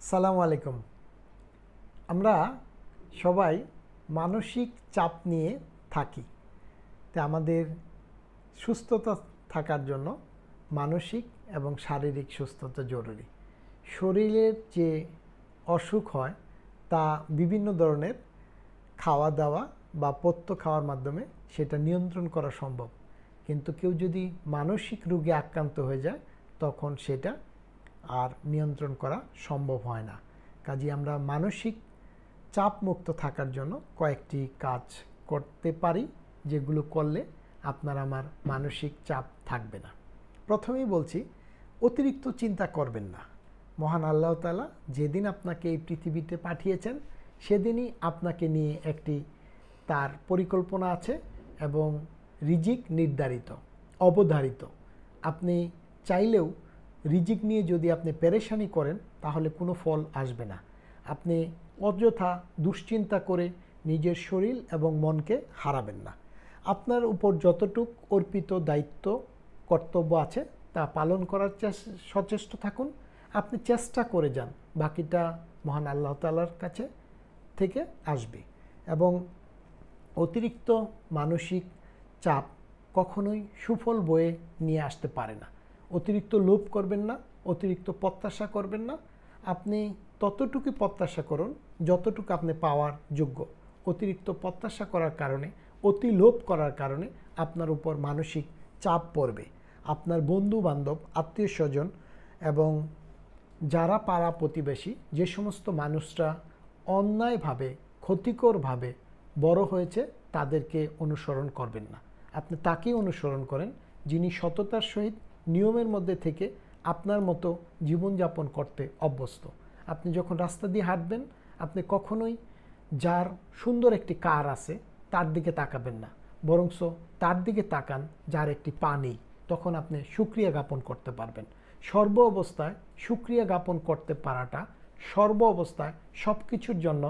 সালামু আলাইকুম। আমরা সবাই মানসিক চাপ নিয়ে থাকি। তো আমাদের সুস্থতা থাকার জন্য মানসিক এবং শারীরিক সুস্থতা জরুরি। শরীরের যে অসুখ হয় তা বিভিন্ন ধরনের খাওয়া দাওয়া বা পথ্য খাওয়ার মাধ্যমে সেটা নিয়ন্ত্রণ করা সম্ভব, কিন্তু কেউ যদি মানসিক রোগে আক্রান্ত হয়ে যায় তখন সেটা আর নিয়ন্ত্রণ করা সম্ভব হয় না। কাজেই আমরা মানসিক চাপ মুক্ত থাকার জন্য কয়েকটি কাজ করতে পারি, যেগুলো করলে আপনার আমার মানসিক চাপ থাকবে না। প্রথমেই বলছি, অতিরিক্ত চিন্তা করবেন না। মহান আল্লাহ তাআলা যেদিন আপনাকে এই পৃথিবীতে পাঠিয়েছেন সেদিনই আপনাকে নিয়ে একটি তার পরিকল্পনা আছে এবং রিজিক নির্ধারিত, অবধারিত। আপনি চাইলেও রিজিক নিয়ে যদি আপনি পেরেশানি করেন তাহলে কোনো ফল আসবে না। আপনি অযথা দুশ্চিন্তা করে নিজের শরীর এবং মনকে হারাবেন না। আপনার উপর যতটুক অর্পিত দায়িত্ব কর্তব্য আছে তা পালন করার সচেষ্ট থাকুন। আপনি চেষ্টা করে যান, বাকিটা মহান আল্লাহ তাআলার কাছে থেকে আসবে। এবং অতিরিক্ত মানসিক চাপ কখনোই সুফল বয়ে নিয়ে আসতে পারে না। অতিরিক্ত লোভ করবেন না, অতিরিক্ত প্রত্যাশা করবেন না। আপনি ততটুকু প্রত্যাশা করুন যতটুকু আপনি পাওয়ার যোগ্য। অতিরিক্ত প্রত্যাশা করার কারণে, অতি লোভ করার কারণে আপনার উপর মানসিক চাপ পড়বে। আপনার বন্ধু বান্ধব, আত্মীয় স্বজন এবং যারা পাড়া প্রতিবেশী, যে সমস্ত মানুষরা অন্যায়ভাবে, ক্ষতিকরভাবে বড় হয়েছে তাদেরকে অনুসরণ করবেন না। আপনি তাকেই অনুসরণ করেন যিনি সততার সহিত নিয়মের মধ্যে থেকে আপনার মতো জীবনযাপন করতে অভ্যস্ত। আপনি যখন রাস্তা দিয়ে হাঁটবেন, আপনি কখনোই যার সুন্দর একটি কার আছে তার দিকে তাকাবেন না, বরংস তার দিকে তাকান যার একটি পা নেই। তখন আপনি শুকরিয়া জ্ঞাপন করতে পারবেন। সর্ব অবস্থায় শুকরিয়া জ্ঞাপন করতে পারাটা, সর্ব অবস্থায় সব কিছুর জন্য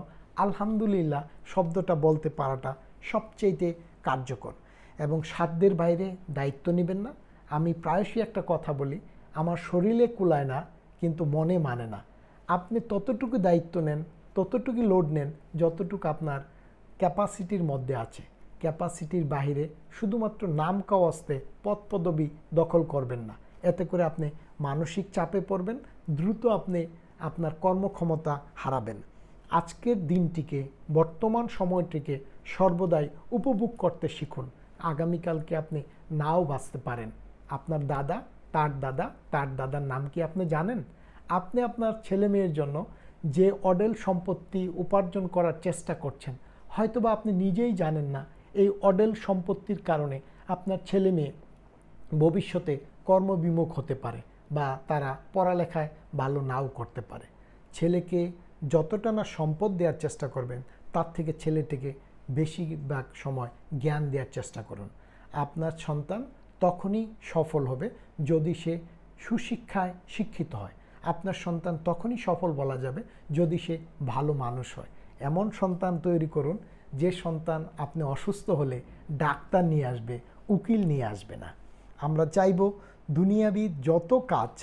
আলহামদুলিল্লাহ শব্দটা বলতে পারাটা সবচেয়ে কার্যকর। এবং সাধ্যের বাইরে দায়িত্ব নেবেন না। আমি প্রায়শই একটা কথা বলি, আমার শরীরে কুলায় না কিন্তু মনে মানে না। আপনি ততটুকু দায়িত্ব নেন, ততটুকু লোড নেন যতটুকু আপনার ক্যাপাসিটির মধ্যে আছে। ক্যাপাসিটির বাইরে শুধুমাত্র নাম কাওয়াস্তে পদ পদবি দখল করবেন না। এতে করে আপনি মানসিক চাপে পড়বেন, দ্রুত আপনি আপনার কর্মক্ষমতা হারাবেন। আজকের দিনটিকে, বর্তমান সময়টিকে সর্বদাই উপভোগ করতে শিখুন। আগামীকালকে আপনি নাও বাঁচতে পারেন। আপনার দাদা, তার দাদা, তার দাদার নাম কি আপনি জানেন? আপনি আপনার ছেলে মেয়ের জন্য যে অডেল সম্পত্তি উপার্জন করার চেষ্টা করছেন, হয়তোবা আপনি নিজেই জানেন না এই অডেল সম্পত্তির কারণে আপনার ছেলে মেয়ে ভবিষ্যতে কর্মবিমুখ হতে পারে বা তারা পড়ালেখায় ভালো নাও করতে পারে। ছেলেকে যতটা না সম্পদ দেওয়ার চেষ্টা করবেন, তার থেকে ছেলেটিকে বেশিরভাগ সময় জ্ঞান দেওয়ার চেষ্টা করুন। আপনার সন্তান তখনই সফল হবে যদি সে সুশিক্ষায় শিক্ষিত হয়। আপনার সন্তান তখনই সফল বলা যাবে যদি সে ভালো মানুষ হয়। এমন সন্তান তৈরি করুন যে সন্তান আপনি অসুস্থ হলে ডাক্তার নিয়ে আসবে, উকিল নিয়ে আসবে না। আমরা চাইব দুনিয়াবি যত কাজ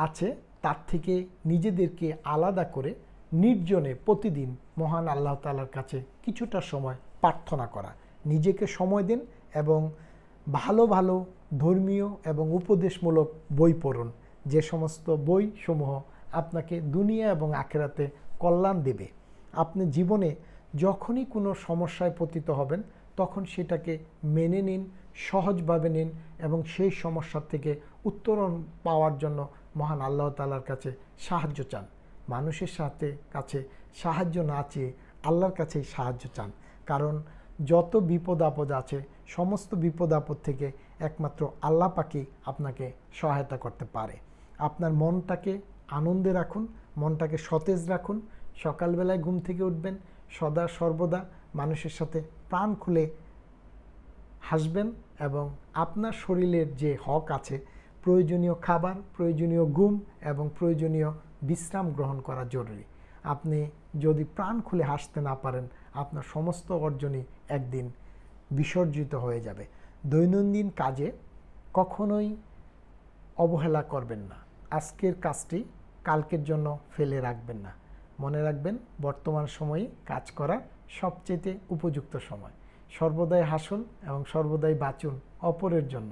আছে তার থেকে নিজেদেরকে আলাদা করে নির্জনে প্রতিদিন মহান আল্লাহ তাআলার কাছে কিছুটা সময় প্রার্থনা করা। নিজেকে সময় দিন এবং ভালো ভালো ধর্মীয় এবং উপদেশমূলক বই পড়ুন, যে সমস্ত বই সমূহ আপনাকে দুনিয়া এবং আখিরাতে কল্যাণ দেবে। আপনি জীবনে যখনই কোনো সমস্যায় পতিত হবেন তখন সেটাকে মেনে নিন, সহজভাবে নিন এবং সেই সমস্যার থেকে উত্তরণ পাওয়ার জন্য মহান আল্লাহ তাআলার কাছে সাহায্য চান। মানুষের কাছে সাহায্য না চেয়ে আল্লাহর কাছেই সাহায্য চান, কারণ যত বিপদ আপদ আছে সমস্ত বিপদ আপদ থেকে একমাত্র আল্লাহ পাকই আপনাকে সহায়তা করতে পারে। আপনার মনটাকে আনন্দে রাখুন, মনটাকে সতেজ রাখুন। সকালবেলায় ঘুম থেকে উঠবেন, সদা সর্বদা মানুষের সাথে প্রাণ খুলে হাসবেন এবং আপনার শরীরের যে হক আছে, প্রয়োজনীয় খাবার, প্রয়োজনীয় ঘুম এবং প্রয়োজনীয় বিশ্রাম গ্রহণ করা জরুরি। আপনি যদি প্রাণ খুলে হাসতে না পারেন, আপনার সমস্ত অর্জনই একদিন বিসর্জিত হয়ে যাবে। দৈনন্দিন কাজে কখনোই অবহেলা করবেন না। আজকের কাজটি কালকের জন্য ফেলে রাখবেন না। মনে রাখবেন বর্তমান সময়ে কাজ করা সবচেয়ে উপযুক্ত সময়। সর্বদাই হাসুন এবং সর্বদাই বাঁচুন অপরের জন্য।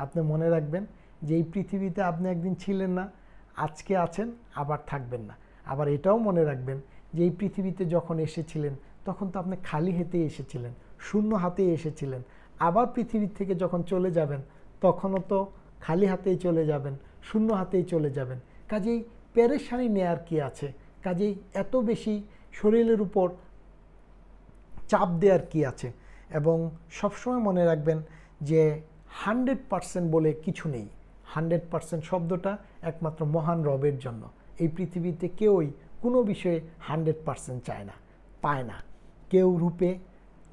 আপনি মনে রাখবেন যে এই পৃথিবীতে আপনি একদিন ছিলেন না, আজকে আছেন, আবার থাকবেন না। আবার এটাও মনে রাখবেন যে এই পৃথিবীতে যখন এসেছিলেন তখন তো আপনি খালি হাতেই এসেছিলেন, শূন্য হাতেই এসেছিলেন। আবার পৃথিবী থেকে যখন চলে যাবেন তখনও তো খালি হাতেই চলে যাবেন, শূন্য হাতেই চলে যাবেন। কাজেই পেরেশানি নেয়ার কি আছে? কাজেই এত বেশি শরীরের উপর চাপ দেওয়ার কি আছে? এবং সবসময় মনে রাখবেন যে 100% বলে কিছু নেই। 100% শব্দটা একমাত্র মহান রবের জন্য। এই পৃথিবীতে কেউই কোনো বিষয়ে 100% চায় না, পায় না। কেউ রূপে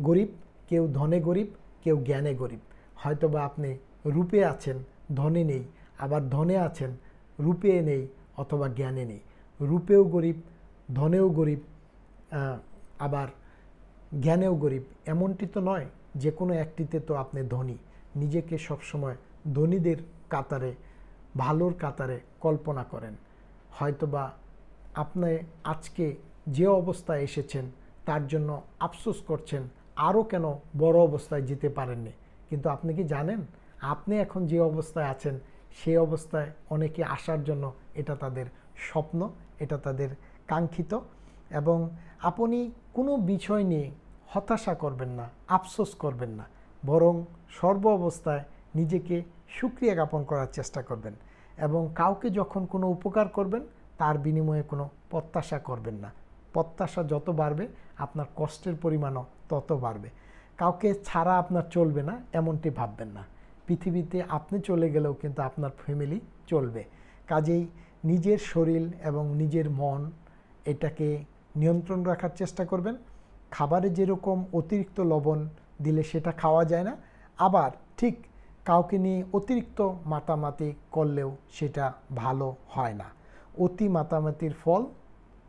গরিব, কেউ ধনে গরিব, কেউ জ্ঞানে গরিব। হয়তোবা আপনি রূপে আছেন, ধনে নেই, আবার ধনে আছেন, রূপে নেই অথবা জ্ঞানে নেই। রূপেও গরিব, ধনেও গরিব, আবার জ্ঞানেও গরিব। এমনটি তো নয় যে কোনো একটিতে তো আপনি ধনী। নিজেকে সবসময় ধনীদের কাতারে, ভালোর কাতারে কল্পনা করেন। হয়তোবা আপনি আজকে যে অবস্থায় এসেছেন তার জন্য আফসোস করছেন আরও কেন বড় অবস্থায় যেতে পারেননি। কিন্তু আপনি কি জানেন আপনি এখন যে অবস্থায় আছেন সেই অবস্থায় অনেকে আসার জন্য এটা তাদের স্বপ্ন, এটা তাদের কাঙ্ক্ষিত। এবং আপনি কোনো বিষয় নিয়ে হতাশা করবেন না, আফসোস করবেন না, বরং সর্ব অবস্থায় নিজেকে সুক্রিয়া জ্ঞাপন করার চেষ্টা করবেন। এবং কাউকে যখন কোনো উপকার করবেন তার বিনিময়ে কোনো প্রত্যাশা করবেন না। প্রত্যাশা যত বাড়বে আপনার কষ্টের পরিমাণও তত বাড়বে। কাউকে ছাড়া আপনার চলবে না এমনটি ভাববেন না। পৃথিবীতে আপনি চলে গেলেও কিন্তু আপনার ফ্যামিলি চলবে। কাজেই নিজের শরীর এবং নিজের মন এটাকে নিয়ন্ত্রণ রাখার চেষ্টা করবেন। খাবারে যেরকম অতিরিক্ত লবণ দিলে সেটা খাওয়া যায় না, আবার ঠিক কাউকে নিয়ে অতিরিক্ত মাতামাতি করলেও সেটা ভালো হয় না। অতি মাতামাতির ফল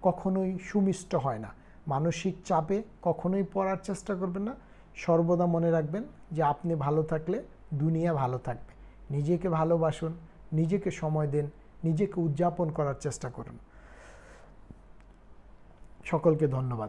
কখনোই সুমিষ্ট হয় না। মানসিক চাপে কখনোই পড়ার চেষ্টা করবেন না। সর্বদা মনে রাখবেন যে আপনি ভালো থাকলে দুনিয়া ভালো থাকবে। নিজেকে ভালোবাসুন, নিজেকে সময় দিন, নিজেকে উদযাপন করার চেষ্টা করুন। সকলকে ধন্যবাদ।